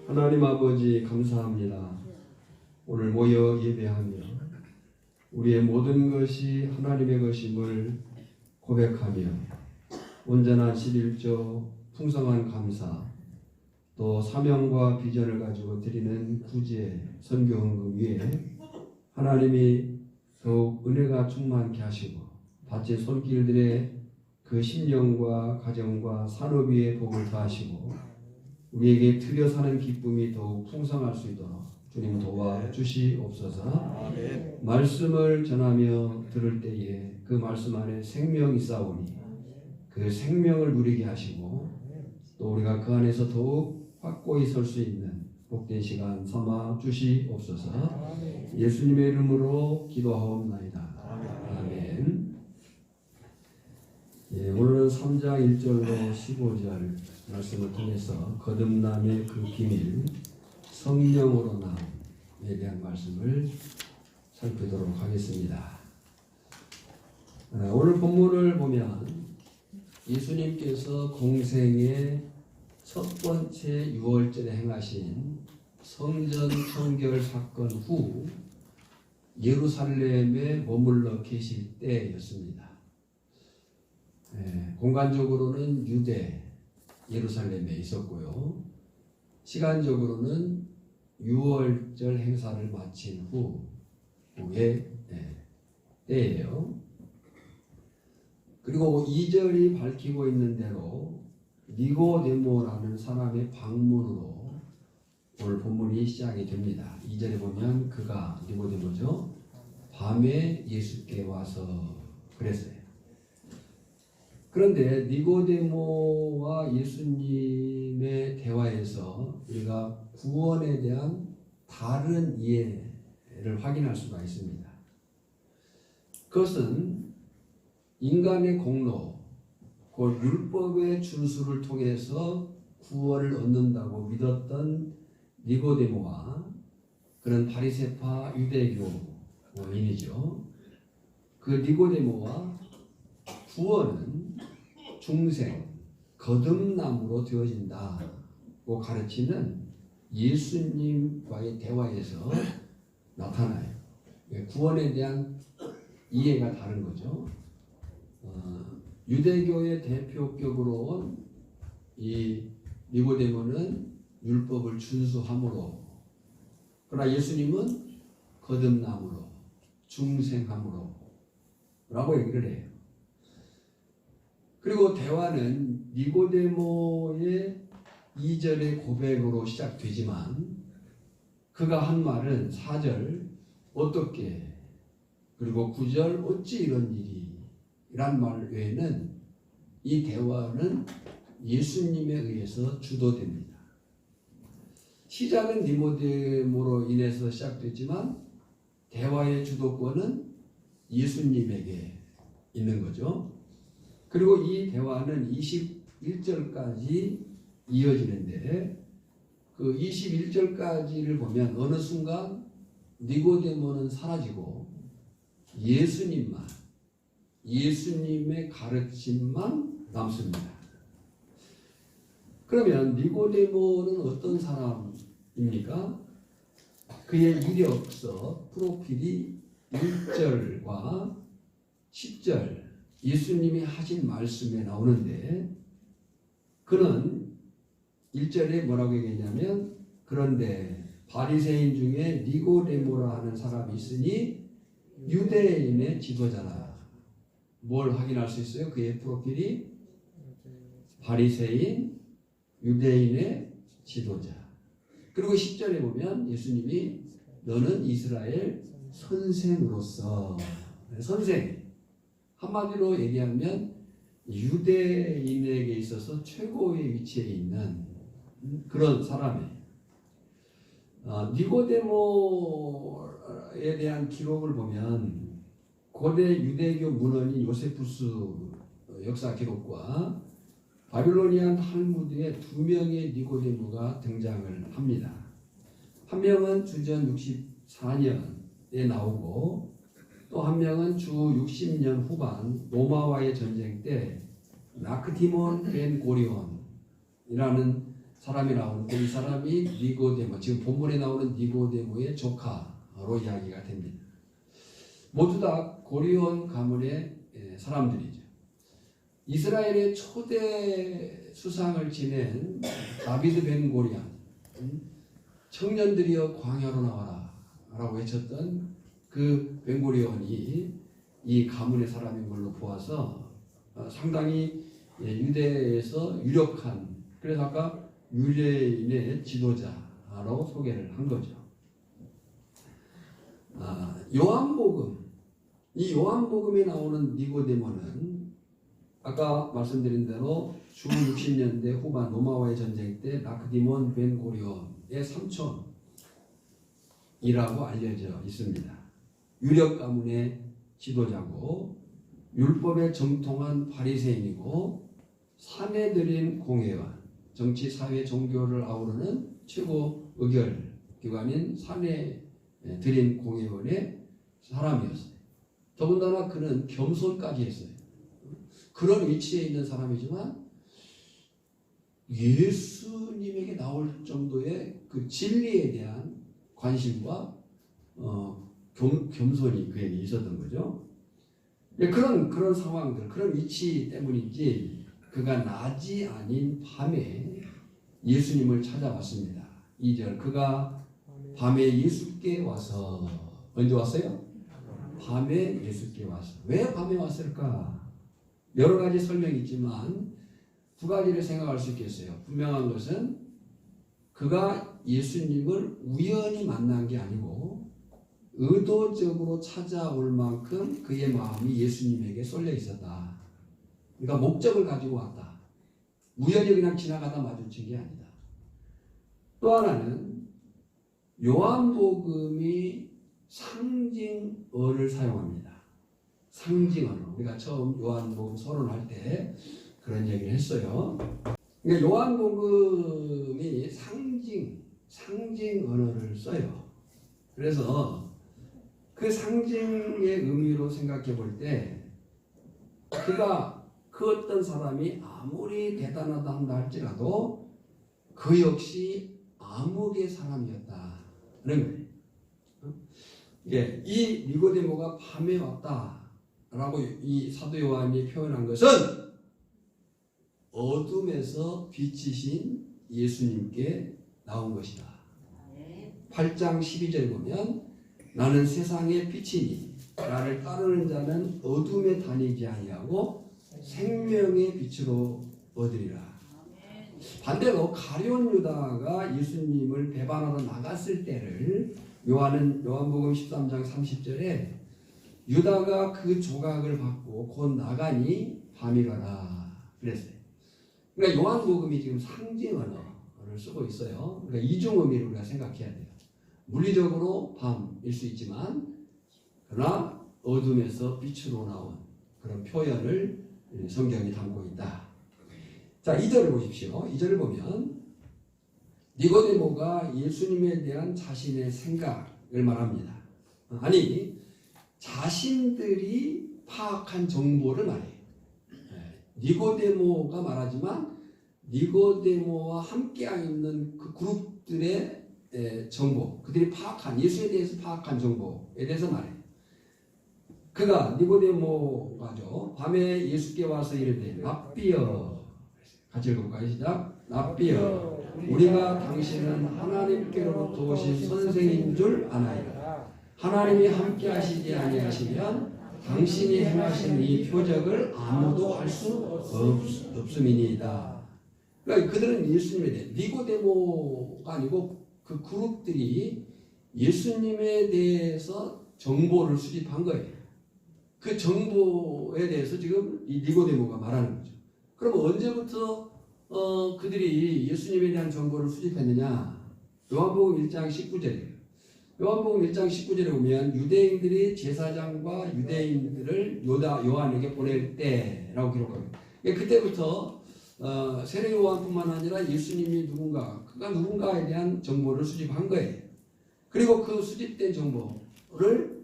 하나님 아버지 감사합니다. 오늘 모여 예배하며 우리의 모든 것이 하나님의 것임을 고백하며 온전한 11조 풍성한 감사 또 사명과 비전을 가지고 드리는 구제 선교 헌금 위에 하나님이 더욱 은혜가 충만케 하시고 밭의 손길들의 그 심령과 가정과 산업 위에 복을 더하시고 우리에게 드려 사는 기쁨이 더욱 풍성할 수 있도록 주님 도와주시옵소서. 아멘. 말씀을 전하며 들을 때에 그 말씀 안에 생명이 있사오니 그 생명을 누리게 하시고 또 우리가 그 안에서 더욱 확고히 설 수 있는 복된 시간 삼아 주시옵소서. 아멘. 예수님의 이름으로 기도하옵나이다. 아멘. 예, 오늘은 3장 1절로 15절 말씀을 통해서 거듭남의 그 비밀 성령으로 나옴에 대한 말씀을 살피도록 하겠습니다. 오늘 본문을 보면 예수님께서 공생의 첫 번째 유월절에 행하신 성전 청결 사건 후 예루살렘에 머물러 계실 때였습니다. 공간적으로는 유대 예루살렘에 있었고요. 시간적으로는 유월절 행사를 마친 후의 때예요. 그리고 2절이 밝히고 있는 대로 니고데모라는 사람의 방문으로 오늘 본문이 시작이 됩니다. 2절에 보면 그가 니고데모죠. 밤에 예수께 와서 그랬어요. 그런데 니고데모와 예수님의 대화에서 우리가 구원에 대한 다른 이해를 확인할 수가 있습니다. 그것은 인간의 공로, 곧 율법의 준수를 통해서 구원을 얻는다고 믿었던 니고데모와 그런 바리새파 유대교인이죠. 그 니고데모와 구원은 중생, 거듭남으로 되어진다고 가르치는 예수님과의 대화에서 나타나요. 구원에 대한 이해가 다른 거죠. 유대교의 대표격으로 온 이 니고데모는 율법을 준수함으로, 그러나 예수님은 거듭남으로, 중생함으로 라고 얘기를 해요. 그리고 대화는 니고데모의 2절의 고백으로 시작되지만 그가 한 말은 4절 어떻게 그리고 9절 어찌 이런 일이 이란 말 외에는 이 대화는 예수님에 의해서 주도됩니다. 시작은 니고데모로 인해서 시작됐지만 대화의 주도권은 예수님에게 있는 거죠. 그리고 이 대화는 21절까지 이어지는데 그 21절까지를 보면 어느 순간 니고데모는 사라지고 예수님만, 예수님의 가르침만 남습니다. 그러면 니고데모는 어떤 사람입니까? 그의 이력서 프로필이 1절과 10절 예수님이 하신 말씀에 나오는데 그는 1절에 뭐라고 얘기했냐면 그런데 바리새인 중에 니고데모라 하는 사람이 있으니 유대인의 지도자라. 뭘 확인할 수 있어요? 그의 프로필이 바리새인 유대인의 지도자. 그리고 10절에 보면 예수님이 너는 이스라엘 선생으로서 선생 한마디로 얘기하면 유대인에게 있어서 최고의 위치에 있는 그런 사람이에요. 니고데모에 대한 기록을 보면 고대 유대교 문헌인 요세푸스 역사 기록과 바빌로니안 탈무드에 2명의 니고데모가 등장을 합니다. 한 명은 주전 64년에 나오고 또 한 명은 주 60년 후반 로마와의 전쟁 때 나크티몬 벤 고리온이라는 사람이 나오는데 이 사람이 니고데모, 지금 본문에 나오는 니고데모의 조카로 이야기가 됩니다. 모두 다 고리온 가문의 사람들이죠. 이스라엘의 초대 수상을 지낸 다비드 벤 고리야, 청년들이여 광야로 나와라 라고 외쳤던 그 벤고리온이 이 가문의 사람인 걸로 보아서 상당히 유대에서 유력한, 그래서 아까 유대인의 지도자로 소개를 한 거죠. 요한복음, 이 요한복음에 나오는 니고데모는 아까 말씀드린 대로 주 60년대 후반 로마와의 전쟁 때 라크디몬 벤 고리온의 삼촌이라고 알려져 있습니다. 유력 가문의 지도자고 율법에 정통한 바리새인이고 사내들인 공회와 정치, 사회, 종교를 아우르는 최고 의결 기관인 사내들인 공회원의 사람이었어요. 더군다나 그는 겸손까지 했어요. 그런 위치에 있는 사람이지만 예수님에게 나올 정도의 그 진리에 대한 관심과 겸손이 그에게 있었던 거죠. 그런 상황들, 그런 위치 때문인지 그가 낮이 아닌 밤에 예수님을 찾아왔습니다. 2절, 그가 밤에 예수께 와서, 언제 왔어요? 밤에 예수께 와서. 왜 밤에 왔을까? 여러 가지 설명이 있지만 두 가지를 생각할 수 있겠어요. 분명한 것은 그가 예수님을 우연히 만난 게 아니고 의도적으로 찾아올 만큼 그의 마음이 예수님에게 쏠려 있었다. 그러니까 목적을 가지고 왔다. 우연히 그냥 지나가다 마주친 게 아니다. 또 하나는 요한복음이 상징어를 사용합니다. 상징어로. 우리가 처음 요한복음 서론할 때 그런 얘기를 했어요. 그러니까 요한복음이 상징 언어를 써요. 그래서 그 상징의 의미로 생각해 볼 때 그가 그 어떤 사람이 아무리 대단하다 한다 할지라도 그 역시 암흑의 사람이었다. 그런 거예요. 이 니고데모가 밤에 왔다라고 이 사도 요한이 표현한 것은 어둠에서 빛이신 예수님께 나온 것이다. 8장 12절 보면 나는 세상의 빛이니 나를 따르는 자는 어둠에 다니지 아니하고 생명의 빛으로 얻으리라. 반대로 가룟 유다가 예수님을 배반하러 나갔을 때를 요한복음 13장 30절에 유다가 그 조각을 받고 곧 나가니 밤이라라 그랬어요. 그러니까 요한복음이 지금 상징 언어를 쓰고 있어요. 그러니까 이중 의미를 우리가 생각해야 돼요. 물리적으로 밤일 수 있지만 그러나 어둠에서 빛으로 나온 그런 표현을 성경이 담고 있다. 자, 2절을 보십시오. 2절을 보면 니고데모가 예수님에 대한 자신의 생각을 말합니다. 아니, 자신들이 파악한 정보를 말해요. 니고데모가 말하지만 니고데모와 함께 있는 그 그룹들의 정보, 그들이 파악한, 예수에 대해서 파악한 정보에 대해서 말해요. 그가 니고데모가죠. 밤에 예수께 와서 이르되 랍비여, 같이 읽어볼까요? 시작. 랍비여, 우리가 당신은 하나님께로부터 오신 선생인 줄 아나이다. 하나님이 함께 하시지 아니하시면 당신이 행하신 이 표적을 아무도 할 수 없음이니이다. 그러니까 그들은 예수님에 대해, 니고데모가 아니고 그 그룹들이 예수님에 대해서 정보를 수집한 거예요. 그 정보에 대해서 지금 이 니고데모가 말하는 거죠. 그럼 언제부터 그들이 예수님에 대한 정보를 수집했느냐? 요한복음 1장 19절이에요. 요한복음 1장 19절에 보면 유대인들이 제사장과 유대인들을 요한에게 보낼 때라고 기록합니다. 그때부터 세례 요한뿐만 아니라 예수님이 누군가, 그가 누군가에 대한 정보를 수집한 거예요. 그리고 그 수집된 정보를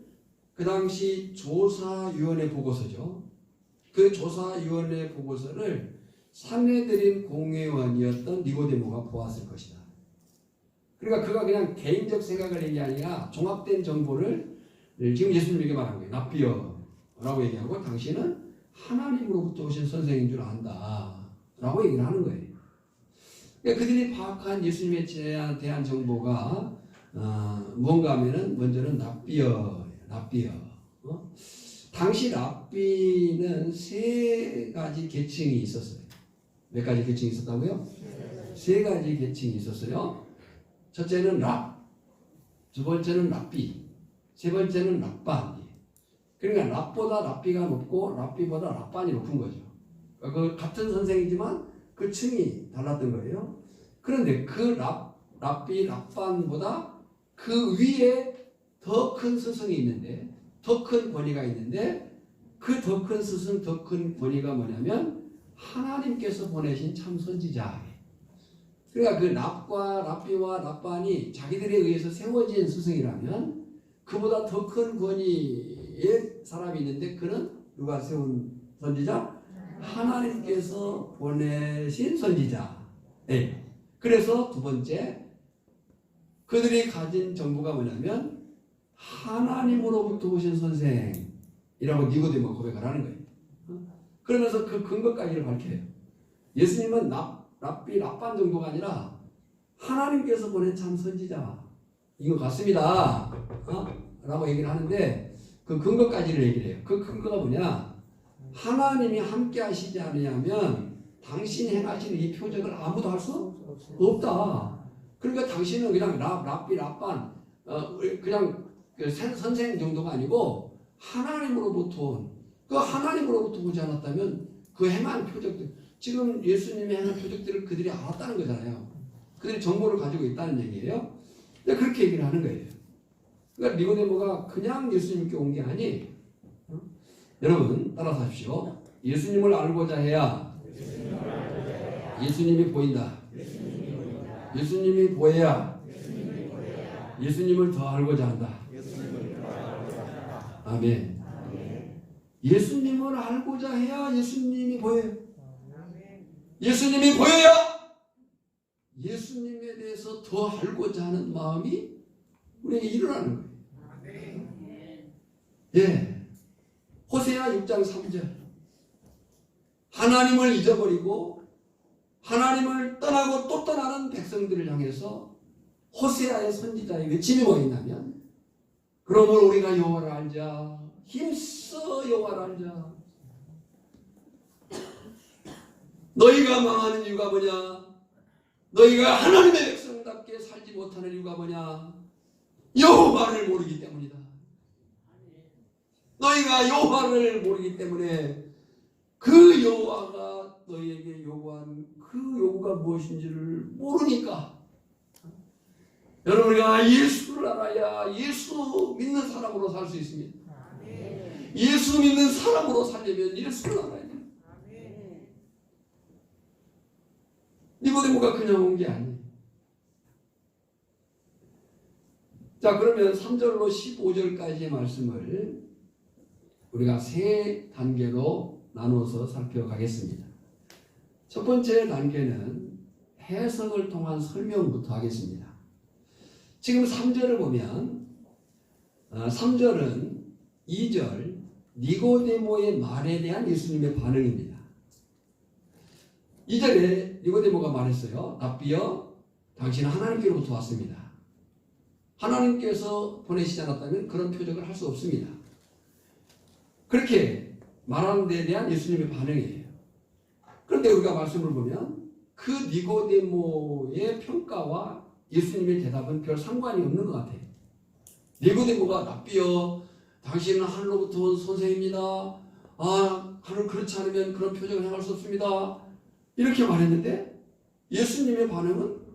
그 당시 조사위원회 보고서죠. 그 조사위원회 보고서를 산헤드린 공회원이었던 니고데모가 보았을 것이다. 그러니까 그가 그냥 개인적 생각을 한 게 아니라 종합된 정보를 지금 예수님에게 말한 거예요. 납비어라고 얘기하고 당신은 하나님으로부터 오신 선생인 줄 안다 라고 얘기를 하는 거예요. 그러니까 그들이 파악한 예수님에 대한 정보가 무언가 하면은 먼저는 납비어. 당시 랍비는 세 가지 계층이 있었어요. 몇 가지 계층이 있었다고요? 세 가지 계층이 있었어요. 첫째는 랍, 두 번째는 랍비, 세 번째는 랍반. 그러니까 랍보다 랍비가 높고 랍비보다 랍반이 높은 거죠. 그 같은 선생이지만 그 층이 달랐던 거예요. 그런데 그 랍비, 랍반보다 그 위에 더 큰 스승이 있는데, 더 큰 권위가 있는데, 그 더 큰 스승, 더 큰 권위가 뭐냐면 하나님께서 보내신 참 선지자. 그러니까 그 랍과 랍비와 랍반이 자기들에 의해서 세워진 스승이라면 그보다 더 큰 권위의 사람이 있는데 그는 누가 세운 선지자? 하나님께서 보내신 선지자. 네. 그래서 두 번째, 그들이 가진 정보가 뭐냐면 하나님으로부터 오신 선생이라고 니고데모가 고백을 하는 거예요. 그러면서 그 근거까지를 밝혀요. 예수님은 랍비, 랍반 정도가 아니라 하나님께서 보낸 참 선지자 이거 같습니다. 라고 얘기를 하는데 그 근거까지를 얘기를 해요. 그 근거가 뭐냐? 하나님이 함께 하시지 않으면 당신이 행하시는 이 표적을 아무도 할 수 없다. 그러니까 당신은 그냥 랍비, 랍반 그냥 그 선생 정도가 아니고 하나님으로부터 온, 그 하나님으로부터 오지 않았다면 그 행한 표적들, 지금 예수님이 행한 표적들을 그들이 알았다는 거잖아요. 그들이 정보를 가지고 있다는 얘기예요. 근데 그렇게 얘기를 하는 거예요. 그러니까 니고데모가 그냥 예수님께 온 게 아니. 여러분 따라서 하십시오. 예수님을 알고자 해야 예수님이 보인다. 예수님이 보여야 예수님을 더 알고자 한다. 아멘. 예수님을 알고자 해야 예수님이 보여요. 예수님이 보여야 예수님에 대해서 더 알고자 하는 마음이 우리에게 일어나는 거예요. 예. 호세아 6장 3절. 하나님을 잊어버리고 하나님을 떠나고 또 떠나는 백성들을 향해서 호세아의 선지자의 외침이 뭐였냐면, 그러므로 우리가 여호와를 알자, 힘써 여호와를 알자. 너희가 망하는 이유가 뭐냐? 너희가 하나님의 백성답게 살지 못하는 이유가 뭐냐? 여호와를 모르기 때문이다. 너희가 여호와를 모르기 때문에 그 여호와가 너희에게 요구한 그 요구가 무엇인지를 모르니까. 여러분, 우리가 예수를 알아야 예수 믿는 사람으로 살 수 있습니다. 예수 믿는 사람으로 살려면 예수를 알아야 돼요. 니고데모가 그냥 온 게 아니에요. 자, 그러면 3절로 15절까지의 말씀을 우리가 세 단계로 나눠서 살펴가겠습니다. 첫 번째 단계는 해석을 통한 설명부터 하겠습니다. 지금 3절을 보면 3절은 2절 니고데모의 말에 대한 예수님의 반응입니다. 2절에 니고데모가 말했어요. 납비여, 당신은 하나님께로부터 왔습니다. 하나님께서 보내시지 않았다면 그런 표적을 할 수 없습니다. 그렇게 말하는 데에 대한 예수님의 반응이에요. 그런데 우리가 말씀을 보면 그 니고데모의 평가와 예수님의 대답은 별 상관이 없는 것 같아요. 니고데모가 납비여, 당신은 하늘로부터 온 선생입니다. 하늘 그렇지 않으면 그런 표적을 행할 수 없습니다. 이렇게 말했는데 예수님의 반응은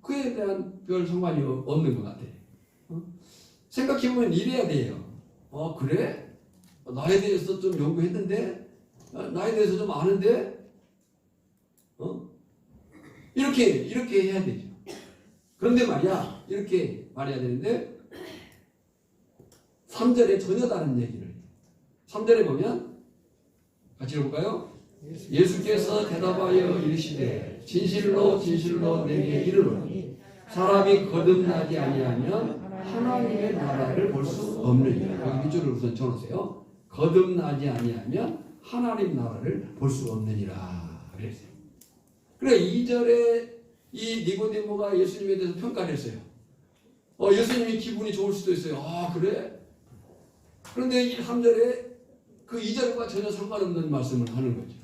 그에 대한 별 상관이 없는 것 같아요. 생각해보면 이래야 돼요. 그래? 나에 대해서 좀 연구했는데, 나에 대해서 좀 아는데, 이렇게 해야 되죠. 그런데 말이야, 이렇게 말해야 되는데 3절에 전혀 다른 얘기를 해요. 3절에 보면 같이 읽어볼까요? 예수께서 대답하여 이르시되 진실로 진실로 내게 이르노니 사람이 거듭나지 아니하면 하나님의 나라를 볼 수 없느니라. 여기 밑줄을 우선 쳐놓으세요. 거듭나지 아니하면 하나님 나라를 볼 수 없느니라 그랬어요. 그래 2절에 이 니고데모가 예수님에 대해서 평가를 했어요. 예수님이 기분이 좋을 수도 있어요. 아 그래? 그런데 이 3절에 그 2절과 전혀 상관없는 말씀을 하는 거죠.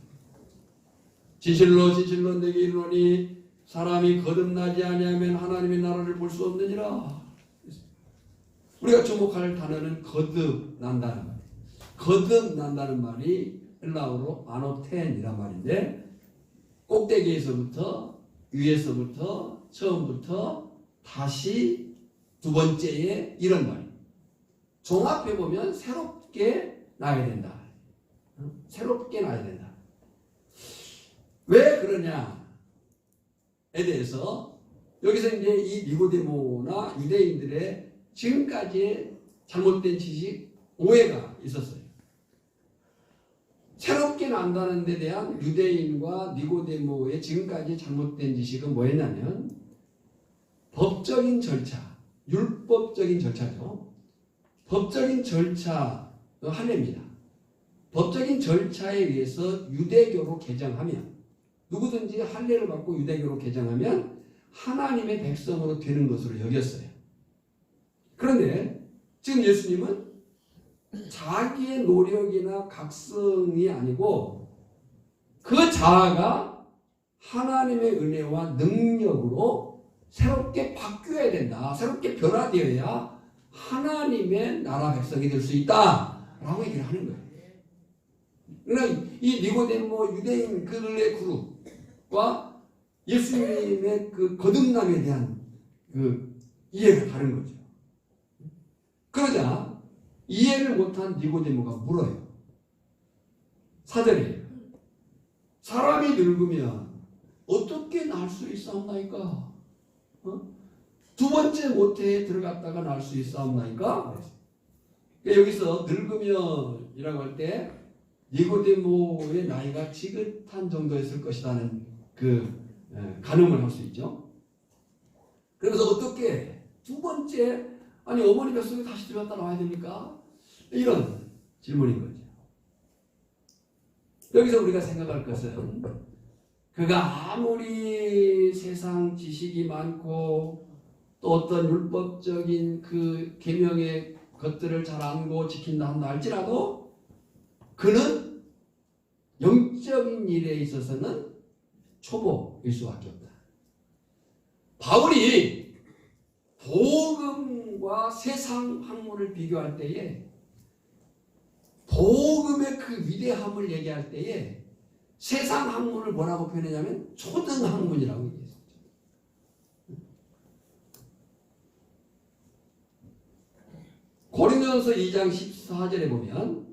진실로 진실로 내게 이르노니 사람이 거듭나지 아니하면 하나님의 나라를 볼 수 없느니라. 우리가 주목할 단어는 거듭난다는 말이에요. 거듭난다는 말이 헬라어로 아노텐이란 말인데 꼭대기에서부터 위에서부터 처음부터 다시 두 번째에 이런 말이에요. 종합해보면 새롭게 나야 된다. 새롭게 나야 된다. 왜 그러냐에 대해서 여기서 이제 이 니고데모나 유대인들의 지금까지의 잘못된 지식, 오해가 있었어요. 새롭게 난다는 데 대한 유대인과 니고데모의 지금까지 잘못된 지식은 뭐였냐면 법적인 절차, 율법적인 절차죠. 법적인 절차 하나입니다. 법적인 절차에 의해서 유대교로 개정하면 누구든지 할례를 받고 유대교로 개정하면 하나님의 백성으로 되는 것으로 여겼어요. 그런데 지금 예수님은 자기의 노력이나 각성이 아니고 그 자아가 하나님의 은혜와 능력으로 새롭게 바뀌어야 된다. 새롭게 변화되어야 하나님의 나라 백성이 될 수 있다라고 얘기를 하는 거예요. 그러나 이 니고데모 유대인 그들의 그룹과 예수님의 그 거듭남에 대한 그 이해가 다른 거죠. 그러자 이해를 못한 니고데모가 물어요. 4절이에요. 사람이 늙으면 어떻게 날 수 있사옵나이까? 두 번째 모태에 들어갔다가 날 수 있사옵나이까? 여기서 늙으면이라고 할 때 니고데모의 나이가 지긋한 정도였을 것이라는 그 가늠을 할 수 있죠. 그래서 어떻게 두 번째 아니 어머니 뱃속에 다시 들어갔다 나와야 됩니까? 이런 질문인 거죠. 여기서 우리가 생각할 것은 그가 아무리 세상 지식이 많고 또 어떤 율법적인 그 계명의 것들을 잘 알고 지킨다 한다 할지라도 그는 영적인 일에 있어서는 초보일 수밖에 없다. 바울이 복음과 세상 학문을 비교할 때에 복음의 그 위대함을 얘기할 때에 세상 학문을 뭐라고 표현하냐면 초등학문이라고 얘기했었죠. 고린도전서 2장 14절에 보면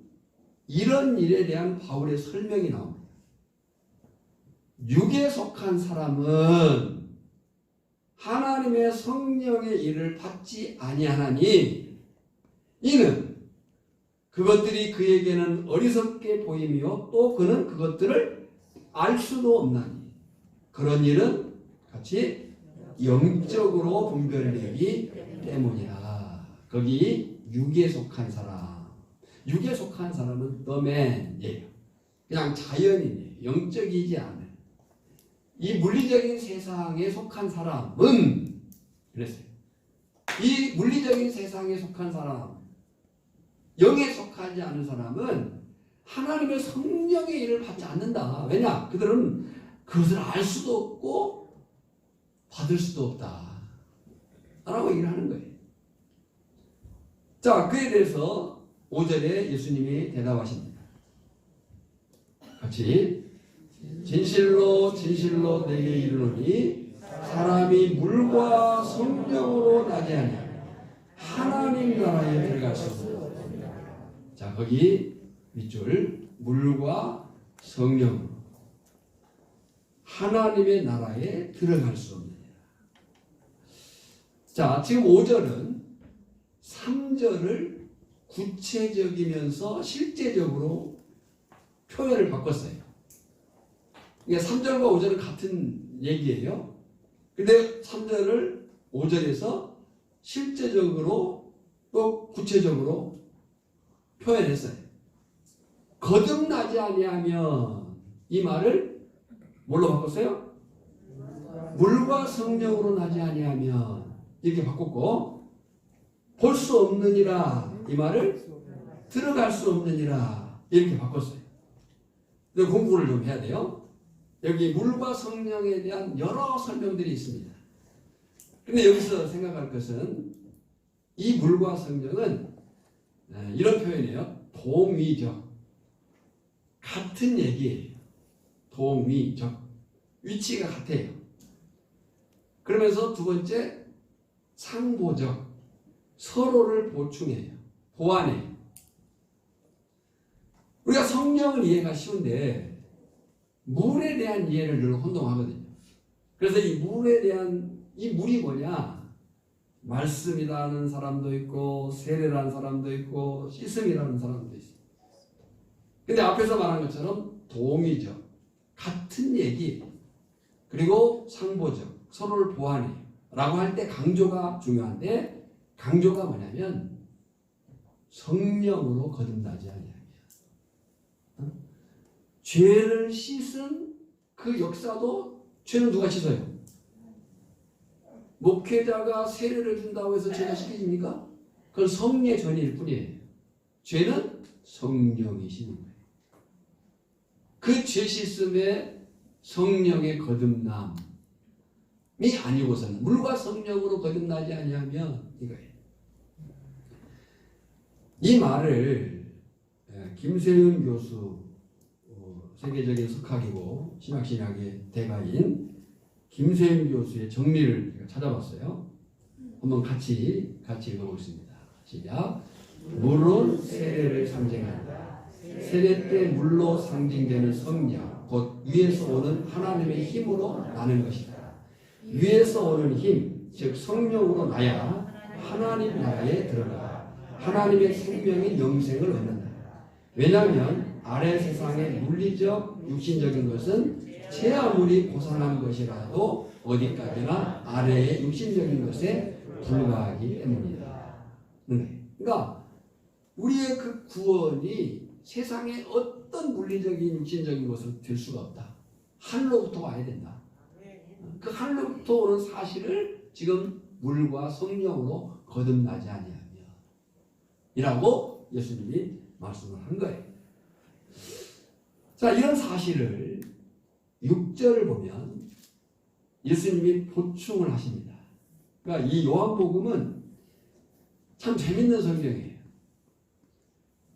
이런 일에 대한 바울의 설명이 나옵니다. 육에 속한 사람은 하나님의 성령의 일을 받지 아니하나니 이는 그것들이 그에게는 어리석게 보이며 또 그는 그것들을 알 수도 없나니 그런 일은 같이 영적으로 분별되기 때문이라. 거기 육에 속한 사람, 육에 속한 사람은 the man이에요. 그냥 자연인이에요. 영적이지 않은 이 물리적인 세상에 속한 사람은 그랬어요. 이 물리적인 세상에 속한 사람, 영에 속하지 않은 사람은 하나님의 성령의 일을 받지 않는다. 왜냐? 그들은 그것을 알 수도 없고 받을 수도 없다 라고 얘기를 하는 거예요. 자, 그에 대해서 5절에 예수님이 대답하십니다. 같이 진실로 진실로 내게 이르노니 사람이 물과 성령으로 나지 아니하면 하나님 나라에 들어갈 수 없다. 자, 거기 밑줄 물과 성령 하나님의 나라에 들어갈 수 없느니라. 자, 지금 5절은 3절을 구체적이면서 실제적으로 표현을 바꿨어요. 그러니까 3절과 5절은 같은 얘기예요. 근데 3절을 5절에서 실제적으로 또 구체적으로 표현했어요. 거듭나지 아니하면, 이 말을 뭘로 바꿨어요? 물과 성령으로 나지 아니하면, 이렇게 바꿨고, 볼 수 없느니라, 이 말을 들어갈 수 없느니라, 이렇게 바꿨어요. 근데 공부를 좀 해야 돼요. 여기 물과 성령에 대한 여러 설명들이 있습니다. 근데 여기서 생각할 것은 이 물과 성령은 이런 표현이에요. 동위적. 같은 얘기예요. 동위적. 위치가 같아요. 그러면서 두 번째, 상보적. 서로를 보충해요. 보완해요. 우리가 성령을 이해가 쉬운데 물에 대한 이해를 늘 혼동하거든요. 그래서 이 물에 대한, 이 물이 뭐냐? 말씀이라는 사람도 있고 세례라는 사람도 있고 씻음이라는 사람도 있어요. 근데 앞에서 말한 것처럼 동의적, 같은 얘기, 그리고 상보적, 서로를 보완해요 라고 할 때 강조가 중요한데, 강조가 뭐냐면 성령으로 거듭나지 아니하면, 죄를 씻은 그 역사도 죄는 누가 씻어요? 목회자가 세례를 준다고 해서 죄가 씻겨집니까? 그건 성례 전일 뿐이에요. 죄는 성령이 씻는 거예요. 그 죄 씻음에 성령의 거듭남이 아니고서는 물과 성령으로 거듭나지 아니하면 이거예요. 이 말을 김세윤 교수, 세계적인 석학이고 신학신학의 대가인 김세윤 교수의 정리를 찾아봤어요. 한번 같이 읽어보겠습니다. 시작. 물은 세례를 상징한다. 세례 때 물로 상징되는 성령, 곧 위에서 오는 하나님의 힘으로 나는 것이다. 위에서 오는 힘, 즉 성령으로 나야 하나님 나라에 들어가 하나님의 생명인 영생을 얻는다. 왜냐하면 아래 세상의 물리적, 육신적인 것은 제 아무리 고상한 것이라도 어디까지나 아래의 육신적인 것에 불과하기 때문이다. 그러니까 우리의 그 구원이 세상의 어떤 물리적인, 육신적인 것으로 될 수가 없다. 하늘로부터 와야 된다. 그 하늘로부터 오는 사실을 지금 물과 성령으로 거듭나지 아니하며 이라고 예수님이 말씀을 한 거예요. 자, 이런 사실을 6절을 보면 예수님이 보충을 하십니다. 그러니까 이 요한복음은 참 재밌는 성경이에요.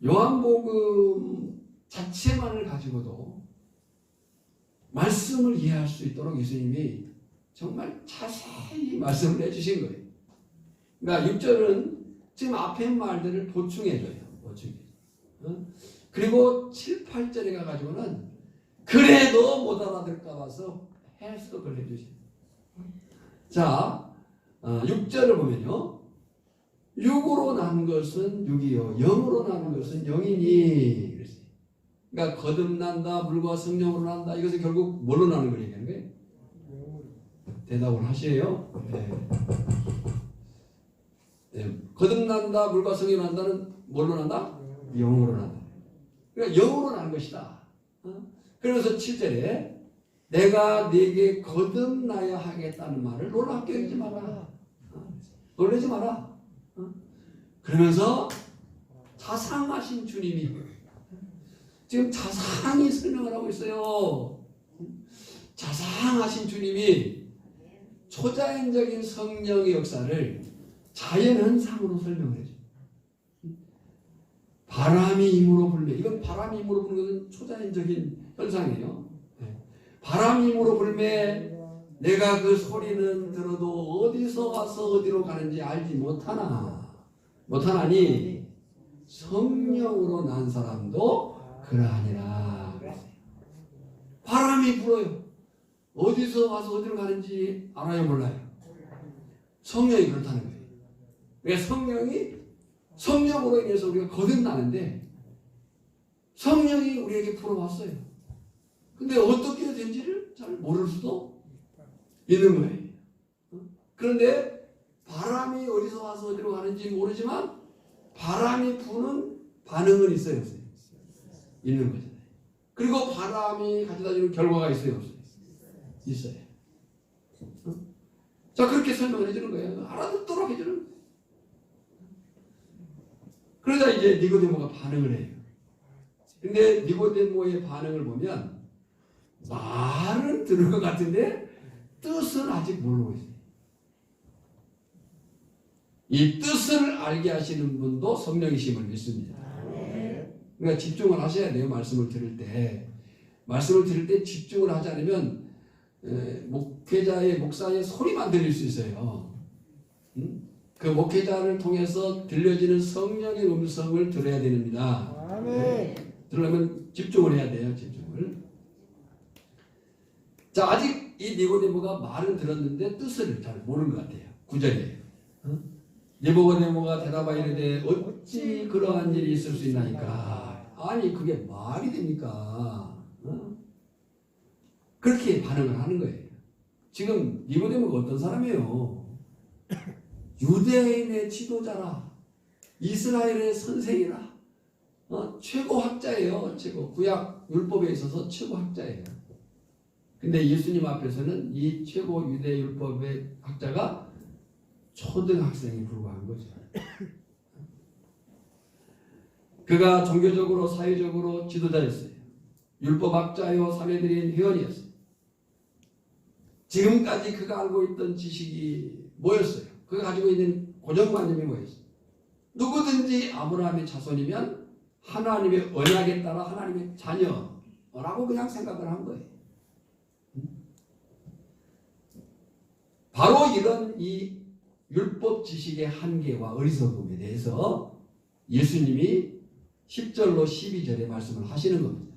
요한복음 자체만을 가지고도 말씀을 이해할 수 있도록 예수님이 정말 자세히 말씀을 해주신 거예요. 그러니까 6절은 지금 앞에 말들을 보충해줘요. 그리고 7, 8절에 가가지고는 그래도 못 알아들을까 봐서 해석을 해주세요. 자, 6절을 보면요. 6으로 난 것은 6이요. 0으로 난 것은 0이니. 그랬어요. 그러니까 거듭난다, 물과 성령으로 난다. 이것은 결국 뭘로 나는 걸 얘기하는 거예요? 대답을 하셔요. 네. 거듭난다, 물과 성령으로 난다는 뭘로 난다? 0으로 난다. 그러니까 0으로 난 것이다. 그래서 7절에 내가 네게 거듭나야 하겠다는 말을 놀랍게 여기지 마라. 놀라지 마라. 그러면서 자상하신 주님이 지금 자상히 설명을 하고 있어요. 자상하신 주님이 초자연적인 성령의 역사를 자연현상으로 설명을 해줘요. 바람이 힘으로 불매. 이건 바람이 힘으로 부는 것은 초자연적인 현상이에요. 바람이 힘으로 불매. 내가 그 소리는 들어도 어디서 와서 어디로 가는지 알지 못하나니 성령으로 난 사람도 그러하니라. 바람이 불어요. 어디서 와서 어디로 가는지 알아요, 몰라요? 성령이 그렇다는 거예요. 왜 성령으로 인해서 우리가 거듭나는데 성령이 우리에게 불어왔어요. 근데 어떻게 된지를 잘 모를 수도 있는 거예요. 그런데 바람이 어디서 와서 어디로 가는지 모르지만 바람이 부는 반응은 있어요, 없어요? 있는 거잖아요. 그리고 바람이 가져다 주는 결과가 있어요, 없어요? 있어요. 자, 그렇게 설명을 해주는 거예요. 알아듣도록 해주는 거예요. 그러자 이제 니고데모가 반응을 해요. 근데 니고데모의 반응을 보면 말은 들은 것 같은데 뜻은 아직 모르고 있어요. 이 뜻을 알게 하시는 분도 성령이심을 믿습니다. 그러니까 집중을 하셔야 돼요. 말씀을 들을 때. 말씀을 들을 때 집중을 하지 않으면 목회자의 목사의 소리만 들릴 수 있어요. 그 목회자를 통해서 들려지는 성령의 음성을 들어야 됩니다. 들으려면 집중을 해야 돼요. 집중을. 자, 아직 이 니고데모가 말은 들었는데 뜻을 잘 모르는 것 같아요. 9절이에요. 니고데모가 대답하여 이르되 어찌 그러한 일이 있을 수 있나이까. 아니 그게 말이 됩니까? 그렇게 반응을 하는 거예요. 지금 니고데모가 어떤 사람이에요? 유대인의 지도자라, 이스라엘의 선생이라, 최고 학자예요. 최고 구약 율법에 있어서 최고 학자예요. 근데 예수님 앞에서는 이 최고 유대 율법의 학자가 초등학생에 불과한 거죠. 그가 종교적으로 사회적으로 지도자였어요. 율법학자요 사례들인 회원이었어요. 지금까지 그가 알고 있던 지식이 뭐였어요? 그가 가지고 있는 고정관념이 뭐였어요? 누구든지 아브라함의 자손이면 하나님의 언약에 따라 하나님의 자녀라고 그냥 생각을 한 거예요. 바로 이런 이 율법 지식의 한계와 어리석음에 대해서 예수님이 10절로 12절에 말씀을 하시는 겁니다.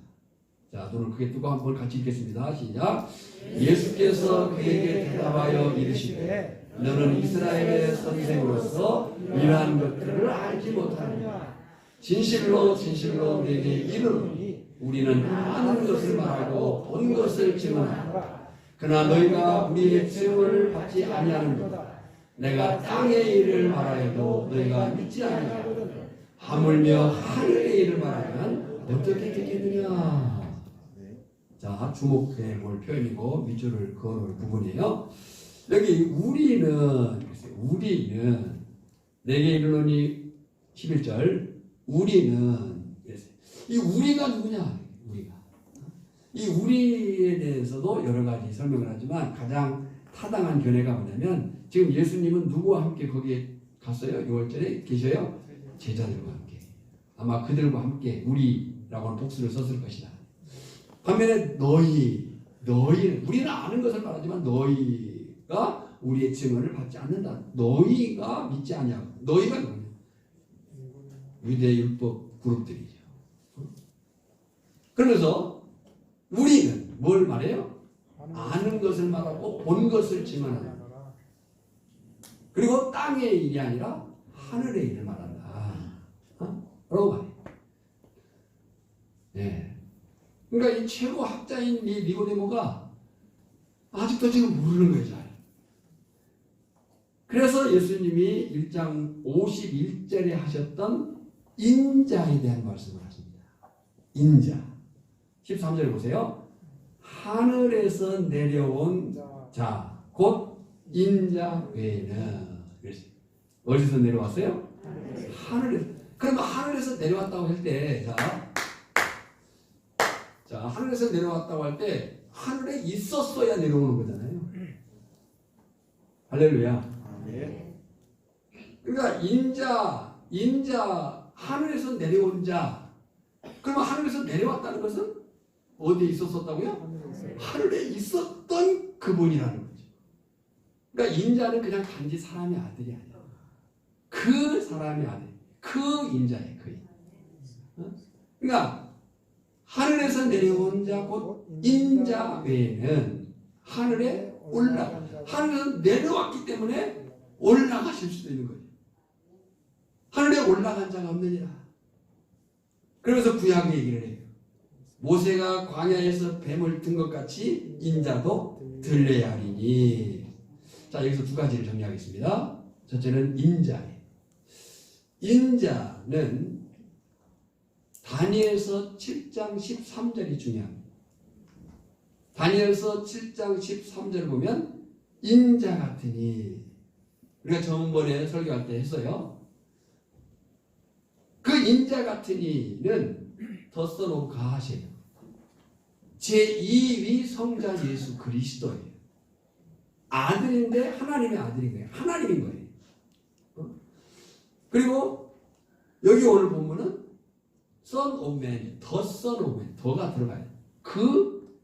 자, 눈을 크게 뜨고 한번 같이 읽겠습니다. 시작. 예수께서 그에게 대답하여 이르시되 너는 이스라엘의 선생으로서 이러한 것들을 알지 못하느냐. 진실로 진실로 내게 이르노니 우리는 아는 것을 말하고 본 것을 증언하노라. 그러나 너희가 우리의 증언을 받지 아니하는도다. 내가 땅의 일을 말하여도 너희가 믿지 아니하거든. 하물며 하늘의 일을 말하면 어떻게 듣겠느냐. 자, 주목해 볼 표현이고 밑줄을 그어놓을 부분이에요. 여기 우리는 내게 이르노니 11절 우리는 이 우리가 누구냐? 이 우리에 대해서도 여러 가지 설명을 하지만 가장 타당한 견해가 뭐냐면 지금 예수님은 누구와 함께 거기에 갔어요? 6월절에 계셔요? 제자들과 함께. 아마 그들과 함께 우리라고 하는 복수를 썼을 것이다. 반면에 너희는 우리는 아는 것을 말하지만 너희가 우리의 증언을 받지 않는다. 너희가 믿지 아니하고 너희가 누구냐? 유대율법 그룹들이죠. 그러면서 우리는 뭘 말해요? 아는 것을 말하고 본 것을 증언한다. 그리고 땅의 일이 아니라 하늘의 일을 말한다. 라고 말해요. 네. 그러니까 이 최고 학자인 이 니고데모가 아직도 지금 모르는 거예요. 잘. 그래서 예수님이 1장 51절에 하셨던 인자에 대한 말씀을 하십니다. 인자. 13절 보세요. 하늘에서 내려온 자, 곧 인자 외에는. 어디서 내려왔어요? 하늘에서. 그러면 하늘에서 내려왔다고 할 때, 자, 하늘에서 내려왔다고 할 때, 하늘에 있었어야 내려오는 거잖아요. 할렐루야. 그러니까 인자, 하늘에서 내려온 자. 그러면 하늘에서 내려왔다는 것은 어디에 있었었다고요? 하늘에 있었던 그분이라는 거죠. 그러니까 인자는 그냥 단지 사람의 아들이 아니야. 그 사람의 아들. 그 인자예요. 그 인자. 그러니까 하늘에서 내려온 자 곧 인자 외에는 하늘에 하늘에서 내려왔기 때문에 올라가실 수도 있는 거예요. 하늘에 올라간 자가 없느니라. 그러면서 구약의 얘기를 해요. 모세가 광야에서 뱀을 든 것 같이 인자도 들려야 하리니. 자, 여기서 두 가지를 정리하겠습니다. 첫째는 인자예요. 인자는 다니엘서 7장 13절이 중요합니다. 다니엘서 7장 13절 보면 인자 같으니, 우리가 저번에 설교할 때 했어요. 그 인자 같으니는 더 Son of God이에요. 제2위 성자 예수 그리스도예요. 아들인데 하나님의 아들인 거예요. 하나님인 거예요. 그리고 여기 오늘 보면은 Son of Man, 더 Son of Man, 더가 들어가요. 그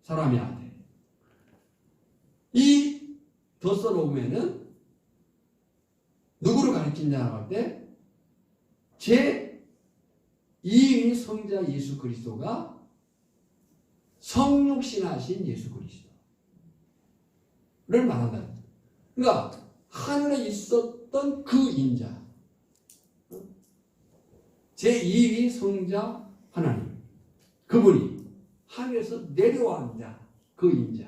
사람의 아들. 이 더 Son of Man은 누구를 가리키냐고 할 때 제2위 성자 예수 그리스도가 성육신하신 예수 그리스도를 말한다. 그러니까 하늘에 있었던 그 인자, 제2위 성자 하나님, 그분이 하늘에서 내려온 자, 그 인자,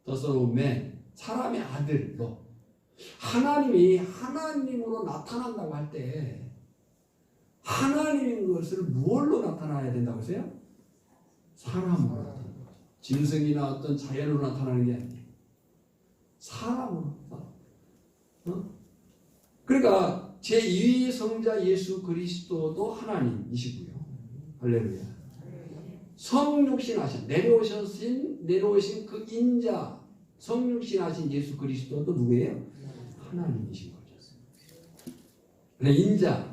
더 Son of Man, 사람의 아들로 하나님이 하나님으로 나타난다고 할 때 하나님인 것을 무엇로 나타나야 된다고 하세요? 사람으로 나타나는 거죠. 짐승이나 어떤 자연으로 나타나는 게 아니에요. 사람으로. 그러니까 제2위 성자 예수 그리스도도 하나님이시고요. 할렐루야. 성육신하신 내려오신 그 인자, 성육신하신 예수 그리스도도 누구예요? 하나님이신 거죠. 그래, 인자에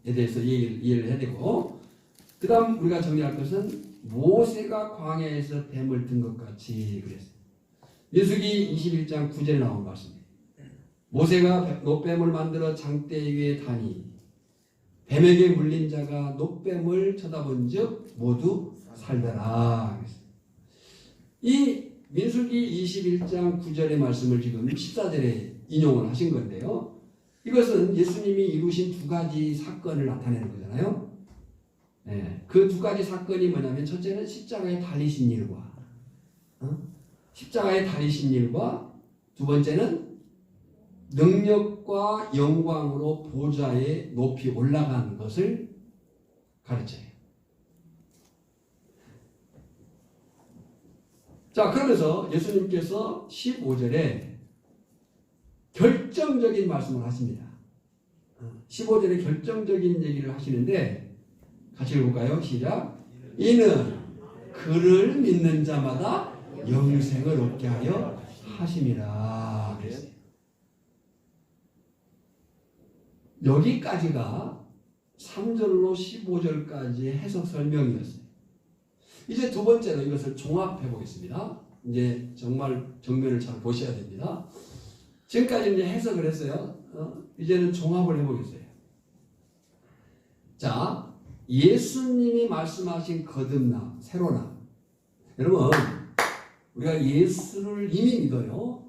대해서 이해를 해야 되고, 그 다음 우리가 정리할 것은 모세가 광야에서 뱀을 든 것 같이 그랬어요. 민수기 21장 9절에 나온 말씀이에요. 모세가 놋뱀을 만들어 장대 위에 다니 뱀에게 물린 자가 놋뱀을 쳐다본 즉 모두 살더라. 이 민수기 21장 9절의 말씀을 지금 14절에 인용을 하신 건데요. 이것은 예수님이 이루신 두 가지 사건을 나타내는 거잖아요. 네, 그 두 가지 사건이 뭐냐면, 첫째는 십자가에 달리신 일과 십자가에 달리신 일과, 두 번째는 능력과 영광으로 보좌에 높이 올라간 것을 가르쳐요. 자, 그러면서 예수님께서 15절에 결정적인 말씀을 하십니다. 15절에 결정적인 얘기를 하시는데 같이 읽어볼까요? 시작. 이는 그를 믿는 자마다 영생을 얻게 하려 하심이라 그랬어요. 여기까지가 3절로 15절까지의 해석 설명이었어요. 이제 두 번째로 이것을 종합해 보겠습니다. 이제 정말 정면을 잘 보셔야 됩니다. 지금까지 이제 해석을 했어요. 이제는 종합을 해보겠어요. 자, 예수님이 말씀하신 거듭남, 새로남. 여러분, 우리가 예수를 이미 믿어요.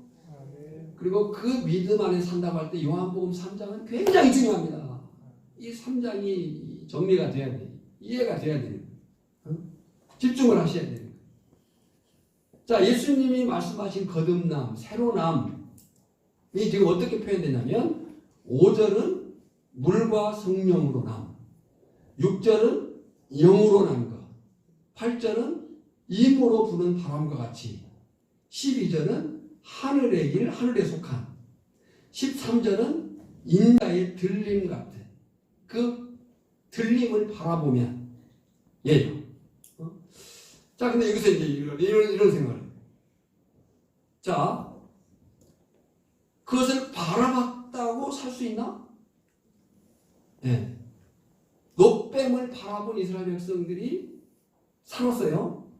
그리고 그 믿음 안에 산다고 할 때 요한복음 3장은 굉장히 중요합니다. 이 3장이 정리가 돼야 돼요. 이해가 돼야 돼요. 집중을 하셔야 돼요. 자, 예수님이 말씀하신 거듭남, 새로남, 이 지금 어떻게 표현되냐면 5절은 물과 성령으로 남, 6절은 영으로 난 것, 8절은 임으로 부는 바람과 같이, 12절은 하늘의 길, 하늘에 속한, 13절은 인자의 들림 같은, 그 들림을 바라보면 예요. 자, 근데 여기서 이제 이런 생각을 해요. 자, 그것을 바라봤다고 살 수 있나? 네. 놋뱀을 바라본 이스라엘 백성들이 살았어요.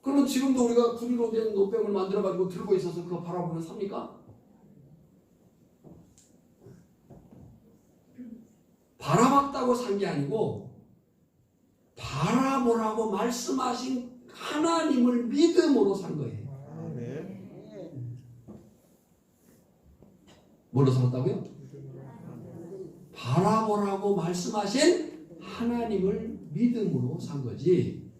그러면 지금도 우리가 구리로 된 놋뱀을 만들어가지고 들고 있어서 그거 바라보면 삽니까? 바라봤다고 산 게 아니고 바라보라고 말씀하신 하나님을 믿음으로 산 거예요. 뭘로 살았다고요? 바라보라고 말씀하신 하나님을 믿음으로 산 거지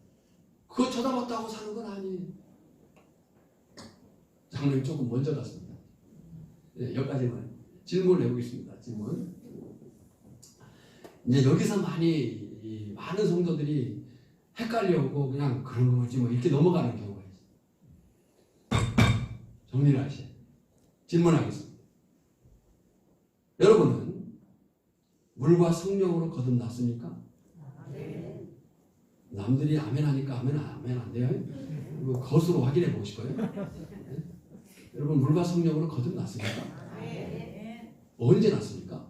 그거 쳐다봤다고 사는 건 아니에요. 장로님 조금 먼저 갔습니다. 네, 여기까지만 질문을 해보겠습니다. 질문. 이제 여기서 많은 성도들이 헷갈려오고 그냥 그런 거지 뭐 이렇게 넘어가는 경우가 있어요. 정리를 하셔야 돼요. 질문하겠습니다. 여러분은 물과 성령으로 거듭났습니까? 네. 남들이 아멘 하니까 아멘 안 돼요? 이거 거수로 확인해 보실 거예요? 네? 여러분 물과 성령으로 거듭났습니까? 네. 언제 났습니까?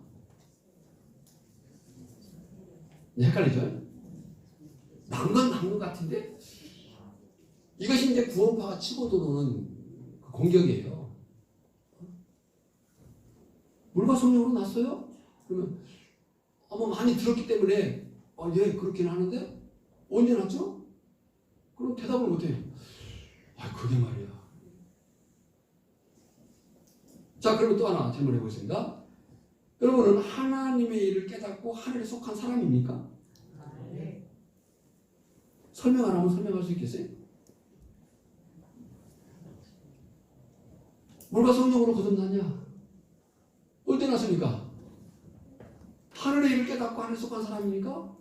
네, 헷갈리죠? 난 것 같은데 이것이 이제 구원파가 치고 들어오는 공격이에요. 물과 성령으로 났어요? 그러면 뭐 많이 들었기 때문에 예 그렇긴 하는데 언제 났죠? 그럼 대답을 못해요. 그게 말이야. 자 그러면 또 하나 질문해 보겠습니다. 여러분은 하나님의 일을 깨닫고 하늘에 속한 사람입니까? 네. 설명 안 하면 설명할 수 있겠어요? 물과 성령으로 거듭났냐? 언제 났습니까? 하늘의 일을 깨닫고 하늘에 속한 사람입니까?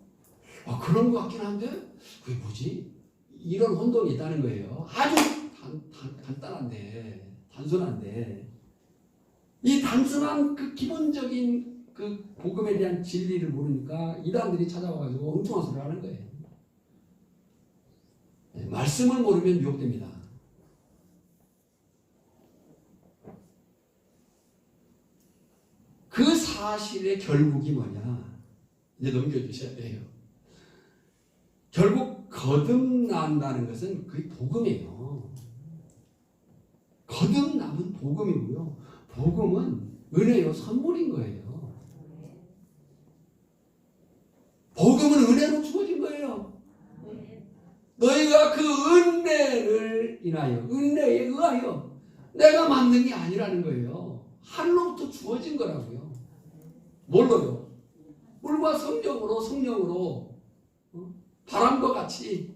그런 것 같긴 한데 그게 뭐지? 이런 혼돈이 있다는 거예요. 아주 간단한데 단순한데 이 단순한 그 기본적인 그 복음에 대한 진리를 모르니까 이단들이 찾아와가지고 엉뚱한 소리를 하는 거예요. 네, 말씀을 모르면 유혹됩니다. 그 사실의 결국이 뭐냐? 이제 넘겨주셔야 돼요. 결국 거듭난다는 것은 그게 복음이에요. 거듭남은 복음이고요. 복음은 은혜요, 선물인 거예요. 복음은 은혜로 주어진 거예요. 너희가 그 은혜를 인하여, 은혜에 의하여 내가 만든 게 아니라는 거예요. 하늘로부터 주어진 거라고요. 뭘로요? 물과 성령으로 바람과 같이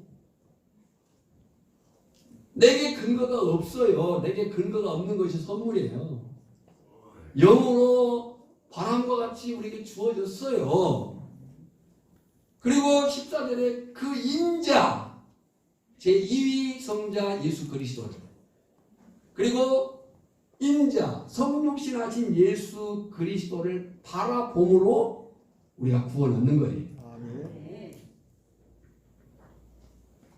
내게 근거가 없어요. 내게 근거가 없는 것이 선물이에요. 영으로 바람과 같이 우리에게 주어졌어요. 그리고 14절에 그 인자 제2위 성자 예수 그리스도 그리고 인자 성육신하신 예수 그리스도를 바라봄으로 우리가 구원 얻는 거예요.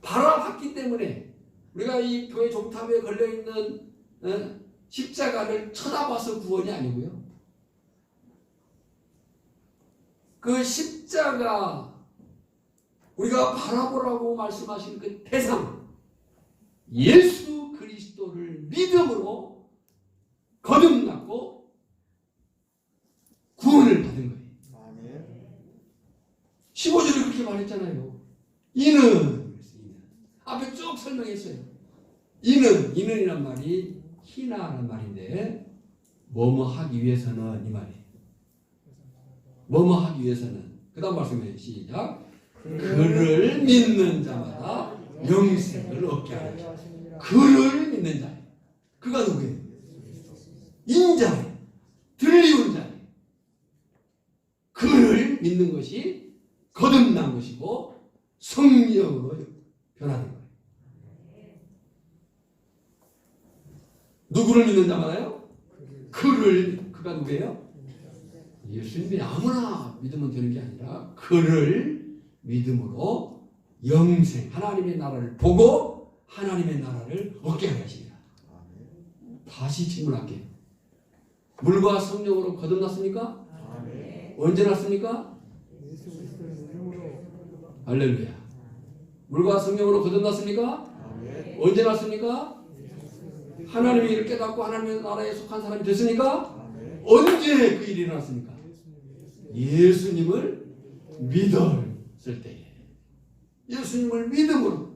바라봤기 때문에 우리가 이 교회 종탑에 걸려있는 십자가를 쳐다봐서 구원이 아니고요. 그 십자가 우리가 바라보라고 말씀하신 그 대상 예수 그리스도를 믿음으로 거듭났고 구원을 받은 거예요. 15절에 그렇게 말했잖아요. 이는 앞에 쭉 설명했어요. 이는이란 말이 희나라는 말인데 뭐뭐 하기 위해서는 이 말이에요. 뭐뭐 하기 위해서는 그 다음 말씀해 시작. 그를 믿는 자마다 영생을 얻게 하라. 그를 믿는 자예요. 그가 누구예요? 인자예요. 들리는 자예요. 그를 믿는 것이 거듭난 것이고 성령으로 변화된 거예요. 누구를 믿는 자마다요? 그가 누구예요? 예수님이 아무나 믿으면 되는 게 아니라 그를 믿음으로 영생 하나님의 나라를 보고 하나님의 나라를 얻게 하십니다. 다시 질문할게요. 물과 성령으로 거듭났습니까? 언제 났습니까? 할렐루야. 물과 성령으로 거듭났습니까? 언제 났습니까? 하나님의 일을 깨닫고 하나님의 나라에 속한 사람이 됐습니까? 언제 그 일이 일어났습니까? 예수님을 믿었을 때에. 예수님을 믿음으로.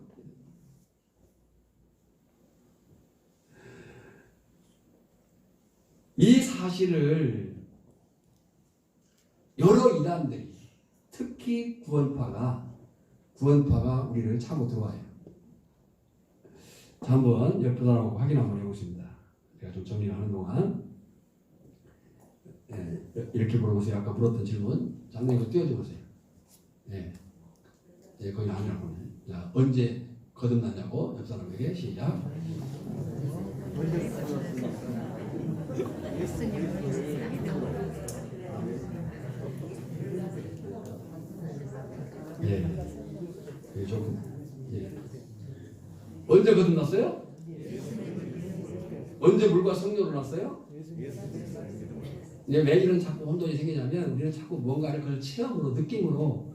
이 사실을 여러 이단들이 특히 구원파가 구원파가 우리를 차고 들어와요. 자, 한번 옆 사람하고 확인 한번 해보겠습니다. 제가 좀 정리를 하는 동안 이렇게 물어보세요. 아까 물었던 질문 장례 거 띄워줘 보세요. 거기 아니라고. 자, 언제 거듭났냐고 옆 사람에게 시작. 조금. 언제 거듭났어요? 언제 물과 성령으로 났어요? 왜 이런 자꾸 혼돈이 생기냐면 우리는 자꾸 뭔가를 그걸 체험으로 느낌으로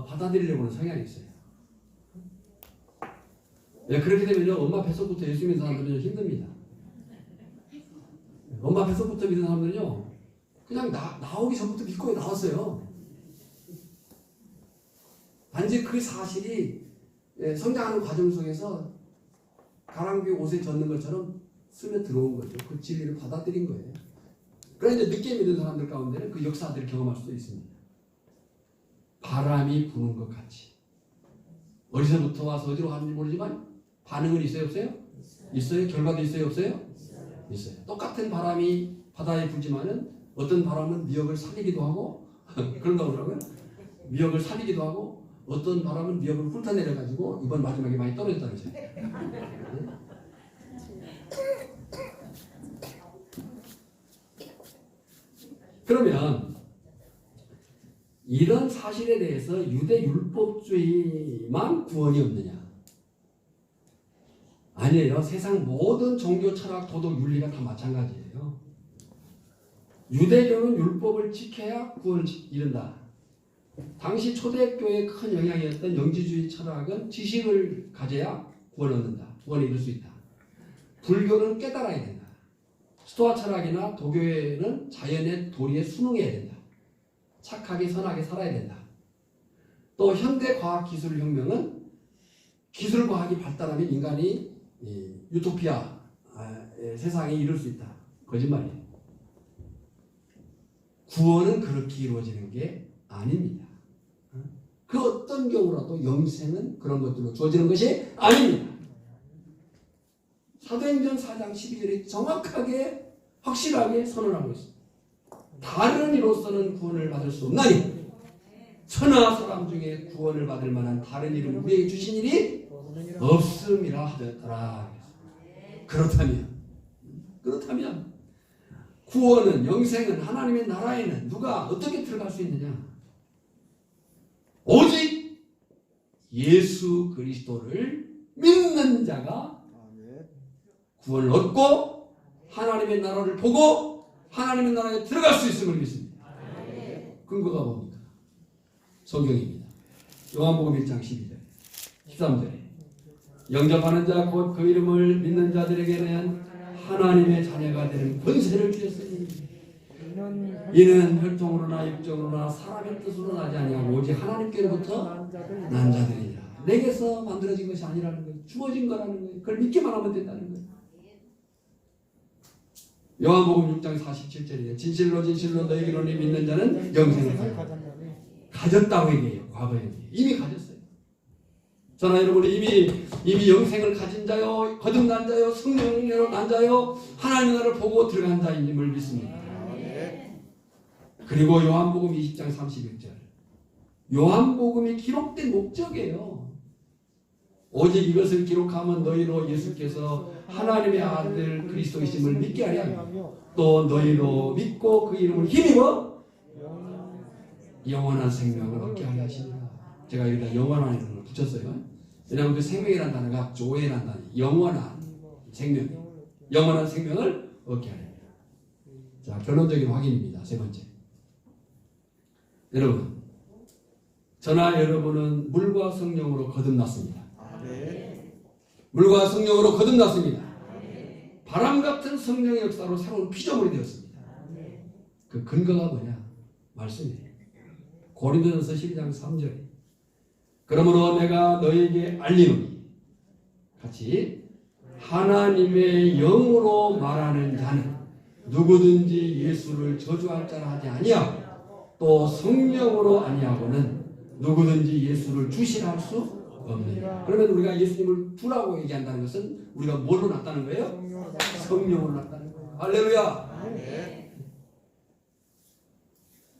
받아들이려고 하는 성향이 있어요. 그렇게 되면요 엄마 뱃속부터 예수 믿는 사람들은 힘듭니다. 엄마 뱃속부터 믿는 사람들은요 그냥 나오기 전부터 믿고 나왔어요. 단지 그 사실이 성장하는 과정 속에서 가랑비 옷에 젖는 것처럼 스며 들어온 거죠. 그 진리를 받아들인 거예요. 그런데 늦게 믿는 사람들 가운데는 그 역사들을 경험할 수도 있습니다. 바람이 부는 것 같이. 어디서부터 와서 어디로 가는지 모르지만 반응은 있어요 없어요? 있어요. 결과도 있어요 없어요? 있어요. 똑같은 바람이 바다에 불지만은 어떤 바람은 미역을 살리기도 하고 그런다고 그러더라고요. 미역을 살리기도 하고 어떤 바람은 미역을 훑어내려가지고 이번 마지막에 많이 떨어졌다면서요. 그러면 이런 사실에 대해서 유대 율법주의만 구원이 없느냐? 아니에요. 세상 모든 종교, 철학, 도덕, 윤리가 다 마찬가지예요. 유대교는 율법을 지켜야 구원을 이룬다. 당시 초대교회의 큰 영향이었던 영지주의 철학은 지식을 가져야 구원을 얻는다. 구원을 이룰 수 있다. 불교는 깨달아야 된다. 스토아 철학이나 도교회는 자연의 도리에 순응해야 된다. 착하게 선하게 살아야 된다. 또 현대 과학 기술 혁명은 기술 과학이 발달하면 인간이 유토피아 세상에 이룰 수 있다. 거짓말이에요. 구원은 그렇게 이루어지는 게 아닙니다. 그 어떤 경우라도 영생은 그런 것들로 주어지는 것이 아닙니다. 사도행전 4장 12절에 정확하게 확실하게 선언하고 있습니다. 다른 이로서는 구원을 받을 수 없나니 천하 사람 중에 구원을 받을 만한 다른 이름 우리에게 주신 일이 없음이라 하였더라. 그렇다면 구원은 영생은 하나님의 나라에는 누가 어떻게 들어갈 수 있느냐? 오직 예수 그리스도를 믿는 자가 구원을 얻고 하나님의 나라를 보고 하나님의 나라에 들어갈 수 있음을 믿습니다. 근거가 뭡니까? 성경입니다. 요한복음 1장 12절 13절에 영접하는 자 곧 그 이름을 믿는 자들에게는 하나님의 자녀가 되는 권세를 주셨으니 이는 혈통으로나 육정으로나 사람의 뜻으로 나지 아니하고 오직 하나님께로부터 난 자들이라. 내게서 만들어진 것이 아니라는 거예요. 주어진 거라는 거예요. 그걸 믿기만 하면 된다는 거예요. 요한복음 6장 47절이에요. 진실로 너희에게로 믿는 자는 영생을 가졌다고 얘기해요. 과거에 이미 가졌어요. 저나 여러분이 이미 영생을 가진 자요, 거듭난 자요, 성령으로 난 자요, 하나님 나라를 보고 들어간 자임을 믿습니다. 그리고 요한복음 20장 31절 요한복음이 기록된 목적이에요. 오직 이것을 기록하면 너희로 예수께서 하나님의 아들 그리스도이심을 믿게 하려 또 너희로 믿고 그 이름을 힘입어 영원한 생명을 얻게 하려 하십니다. 제가 여기다 영원한 이름을 붙였어요. 왜냐하면 그 생명이라는 단어가 조회라는 단어, 영원한 생명, 영원한 생명을 얻게 하려. 자, 결론적인 확인입니다. 세 번째, 여러분, 저나 여러분은 물과 성령으로 거듭났습니다. 물과 성령으로 거듭났습니다. 바람 같은 성령의 역사로 새로운 피조물이 되었습니다. 그 근거가 뭐냐? 말씀이에요. 고린도전서 12장 3절 그러므로 내가 너에게 알리노니 같이 하나님의 영으로 말하는 자는 누구든지 예수를 저주할 자라 하지 아니하고 또 성령으로 아니하고는 누구든지 예수를 주시라 할 수 없느니라. 그러면 우리가 예수님을 주라고 얘기한다는 것은 우리가 뭘로 났다는 거예요? 성령으로 났다는 거예요. 할렐루야.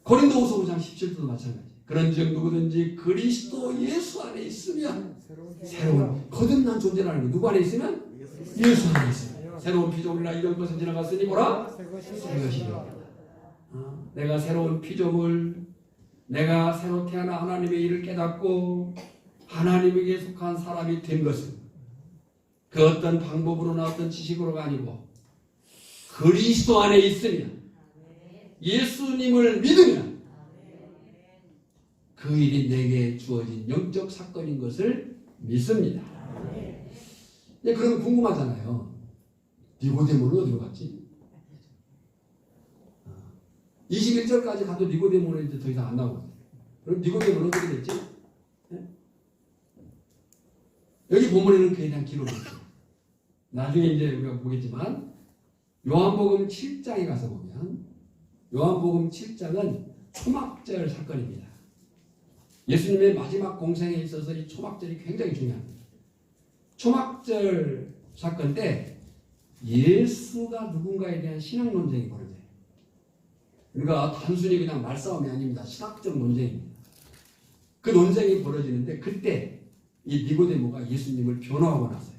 고린도후서 5장 17절도 마찬가지. 그런즉 누구든지 그리스도 예수 안에 있으면 새로운 거듭난 존재라는 거. 누구 안에 있으면? 예수 안에 있으면 새로운 피조물이라 이전 것은 지나갔으니 보라 새 것이니라. 내가 새로운 피조물, 내가 새로 태어나 하나님의 일을 깨닫고 하나님에게 속한 사람이 된 것은 그 어떤 방법으로나 어떤 지식으로가 아니고 그리스도 안에 있으면, 예수님을 믿으면 그 일이 내게 주어진 영적 사건인 것을 믿습니다. 그러면 궁금하잖아요. 니고데모는 어디로 갔지? 21절까지 가도 니고데모는 이제 더 이상 안 나오거든요. 그럼 니고데모는 어떻게 됐지? 네? 여기 본문에는 그에 대한 기록이 있어요. 나중에 이제 우리가 보겠지만 요한복음 7장에 가서 보면 요한복음 7장은 초막절 사건입니다. 예수님의 마지막 공생에 있어서 이 초막절이 굉장히 중요합니다. 초막절 사건 때 예수가 누군가에 대한 신학 논쟁이 벌어져요. 그러니까 단순히 그냥 말싸움이 아닙니다. 신학적 논쟁입니다. 그 논쟁이 벌어지는데 그때 이 니고데모가 예수님을 변호하고 났어요.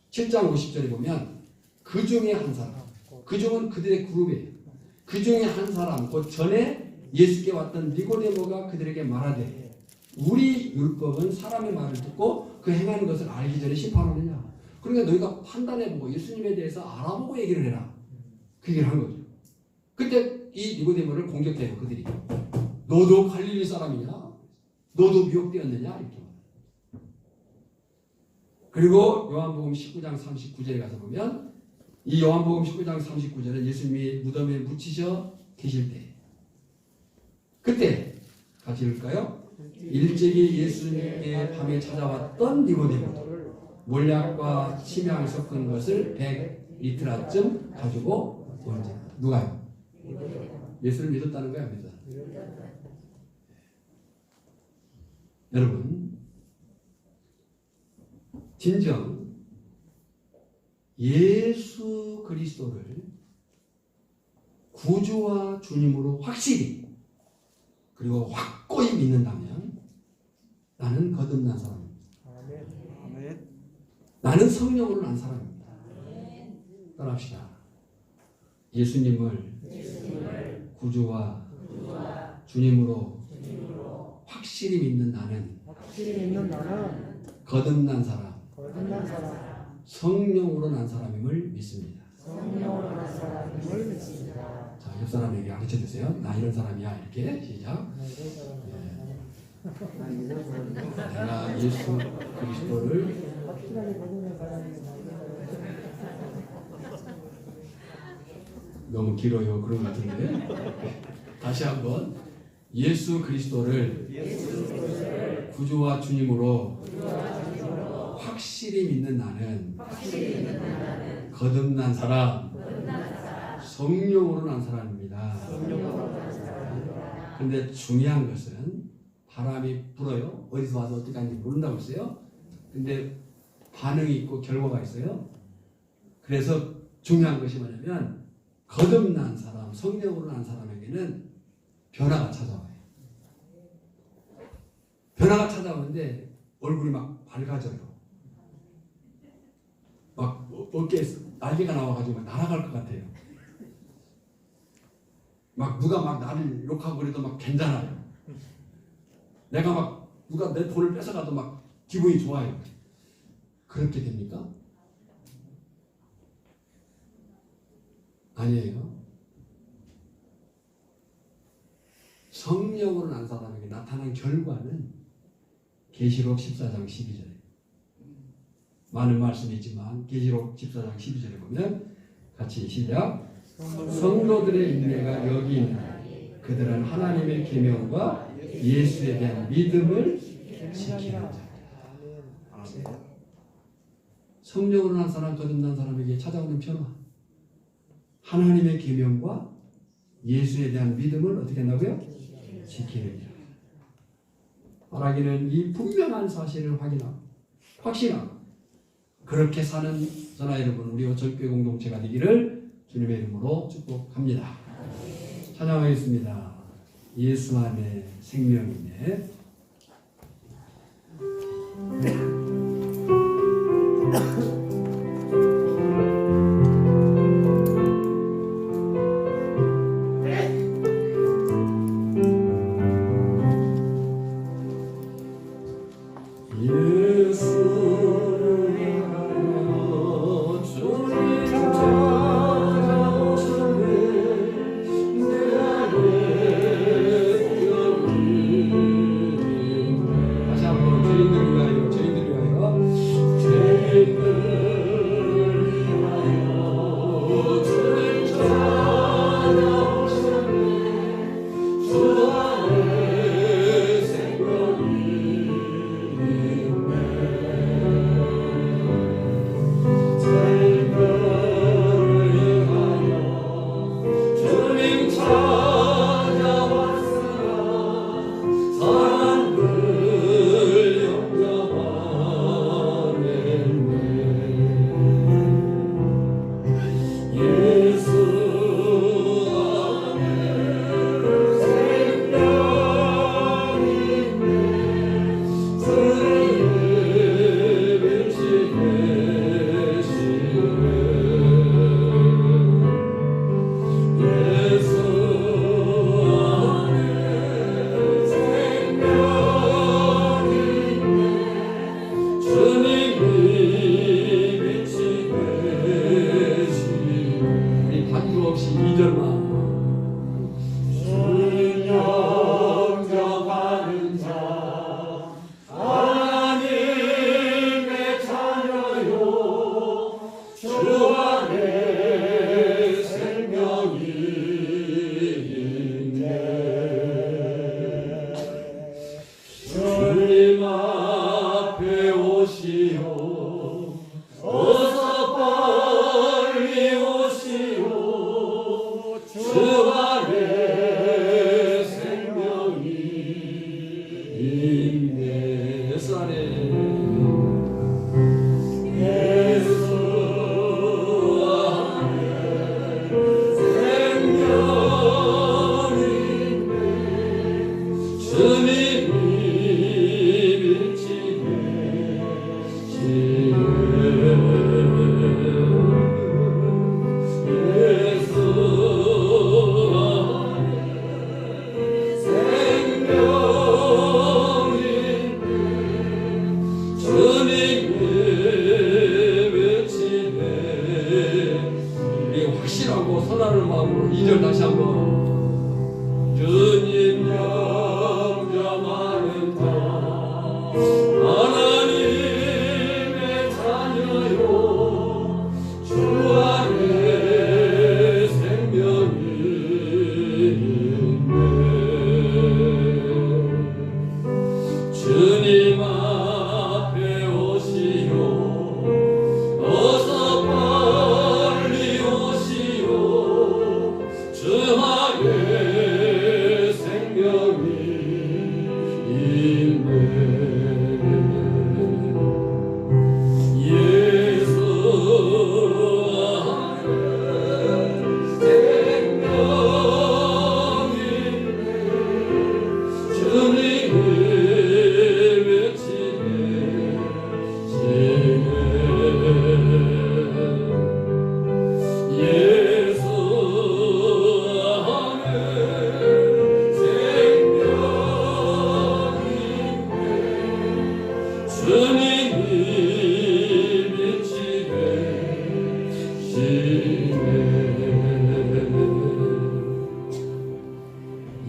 7장 50절에 보면 그 중에 한 사람, 그 중은 그들의 그룹이에요. 그 중에 한 사람, 곧 전에 예수께 왔던 니고데모가 그들에게 말하되 우리 율법은 사람의 말을 듣고 그 행하는 것을 알기 전에 심판하느냐. 그러니까 너희가 판단해보고 예수님에 대해서 알아보고 얘기를 해라. 그 얘기를 한 거죠. 그때 이 니고데모를 공격해요. 그들이. 너도 갈릴리 사람이냐? 너도 미혹되었느냐? 이렇게. 그리고 요한복음 19장 39절에 가서 보면 이 요한복음 19장 39절에 예수님이 무덤에 묻히셔 계실 때 그때 같이 읽을까요? 일찍이 예수님의 밤에 찾아왔던 니고데모 몰약과 침향 섞은 것을 100리트라쯤 가지고 온지. 누가요? 예수를 믿었다는 거야, 믿었다. 여러분, 진정 예수 그리스도를 구주와 주님으로 확실히 그리고 확고히 믿는다면 나는 거듭난 사람입니다. 나는 성령으로 난 사람입니다. 따라합시다. 예수님을 구주와 주님으로 확실히 믿는 나는 거듭난 사람, 성령으로 난 사람임을 믿습니다. 자, 옆 사람에게 가르쳐 주세요. 나 이런 사람이야. 이렇게 시작. 내가 예수 그리스도를 너무 길어요. 그런 것 같은데 다시 한번 예수 그리스도를 구주와 주님으로 확실히 믿는 나는 거듭난 사람, 성령으로 난 사람입니다. 그런데 중요한 것은 바람이 불어요. 어디서 와서 어떻게 하는지 모른다고 했어요. 근데 반응이 있고 결과가 있어요. 그래서 중요한 것이 뭐냐면 거듭난 사람, 성령으로 난 사람에게는 변화가 찾아와요. 변화가 찾아오는데 얼굴이 막 밝아져요. 막 어깨에 날개가 나와가지고 막 날아갈 것 같아요. 막 누가 막 나를 욕하고 그래도 막 괜찮아요. 내가 막 누가 내 돈을 뺏어가도 막 기분이 좋아요. 그렇게 됩니까? 아니에요. 성령으로 난 사람에게 나타난 결과는 계시록 14장 12절에 많은 말씀이 있지만 계시록 14장 12절에 보면 같이 시작. 성도들의 인내가 여기 있나 그들은 하나님의 계명과 예수에 대한 믿음을 지키는 자다. 성령으로 난 사람, 거듭난 사람에게 찾아오는 변화, 하나님의 계명과 예수에 대한 믿음을 어떻게 한다고요? 지키는 자. 말하기는 이 분명한 사실을 확신하고 그렇게 사는 저나 여러분 우리 어철교회 공동체가 되기를 주님의 이름으로 축복합니다. 찬양하겠습니다. 예수 안에 생명이네.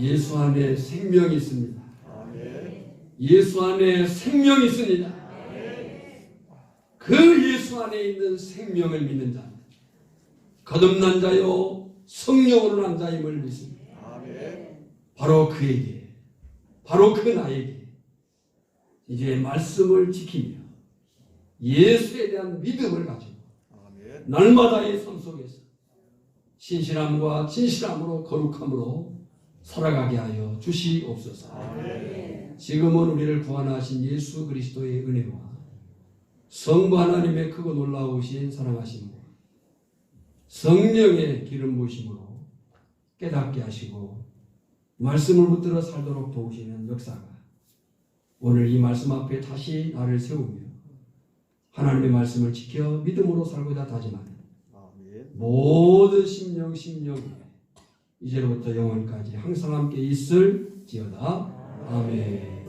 예수 안에 생명이 있습니다. 예수 안에 생명이 있습니다. 그 예수 안에 있는 생명을 믿는 자, 거듭난 자요 성령으로 난 자임을 믿습니다. 바로 그에게, 바로 그 나에게 이제 말씀을 지키며 예수에 대한 믿음을 가지고 날마다의 삶 속에서 신실함과 진실함으로 거룩함으로 살아가게 하여 주시옵소서. 지금은 우리를 구원하신 예수 그리스도의 은혜와 성부 하나님의 크고 놀라우신 사랑하심과 성령의 기름 부으심으로 깨닫게 하시고 말씀을 붙들어 살도록 도우시는 역사가 오늘 이 말씀 앞에 다시 나를 세우며 하나님의 말씀을 지켜 믿음으로 살고자 다짐하는 모든 심령에 이제로부터 영원까지 항상 함께 있을지어다. 아멘.